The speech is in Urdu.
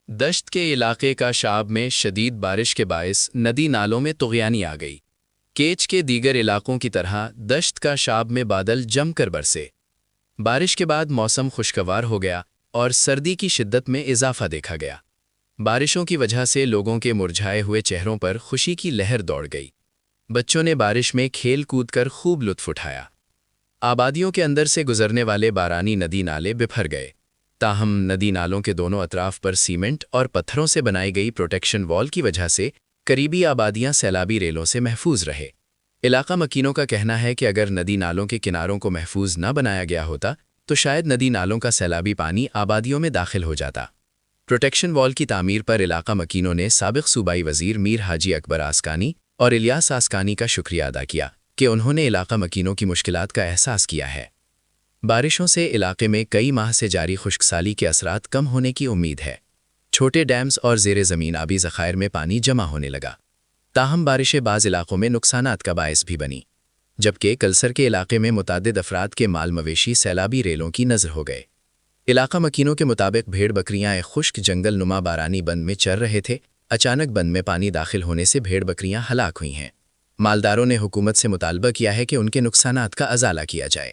دشت کے علاقے کا شعاب میں شدید بارش کے باعث ندی نالوں میں طغیانی آ گئی۔ کیچ کے دیگر علاقوں کی طرح دشت کا شعاب میں بادل جم کر برسے۔ بارش کے بعد موسم خوشگوار ہو گیا اور سردی کی شدت میں اضافہ دیکھا گیا۔ بارشوں کی وجہ سے لوگوں کے مرجھائے ہوئے چہروں پر خوشی کی لہر دوڑ گئی۔ بچوں نے بارش میں کھیل کود کر خوب لطف اٹھایا۔ آبادیوں کے اندر سے گزرنے والے بارانی ندی نالے بپھر گئے، تاہم ندی نالوں کے دونوں اطراف پر سیمنٹ اور پتھروں سے بنائی گئی پروٹیکشن وال کی وجہ سے قریبی آبادیاں سیلابی ریلوں سے محفوظ رہے۔ علاقہ مکینوں کا کہنا ہے کہ اگر ندی نالوں کے کناروں کو محفوظ نہ بنایا گیا ہوتا تو شاید ندی نالوں کا سیلابی پانی آبادیوں میں داخل ہو جاتا۔ پروٹیکشن وال کی تعمیر پر علاقہ مکینوں نے سابق صوبائی وزیر میر حاجی اکبر آسکانی اور الیاس آسکانی کا شکریہ ادا کیا کہ انہوں نے علاقہ مکینوں کی مشکلات کا احساس کیا ہے۔ بارشوں سے علاقے میں کئی ماہ سے جاری خشک سالی کے اثرات کم ہونے کی امید ہے۔ چھوٹے ڈیمز اور زیر زمین آبی ذخائر میں پانی جمع ہونے لگا، تاہم بارشیں بعض علاقوں میں نقصانات کا باعث بھی بنی، جبکہ کلسر کے علاقے میں متعدد افراد کے مال مویشی سیلابی ریلوں کی نذر ہو گئے۔ علاقہ مکینوں کے مطابق بھیڑ بکریاں ایک خشک جنگل نما بارانی بند میں چر رہے تھے۔ اچانک بند میں پانی داخل ہونے سے بھیڑ بکریاں ہلاک ہوئی ہیں۔ مالداروں نے حکومت سے مطالبہ کیا ہے کہ ان کے نقصانات کا ازالہ کیا جائے۔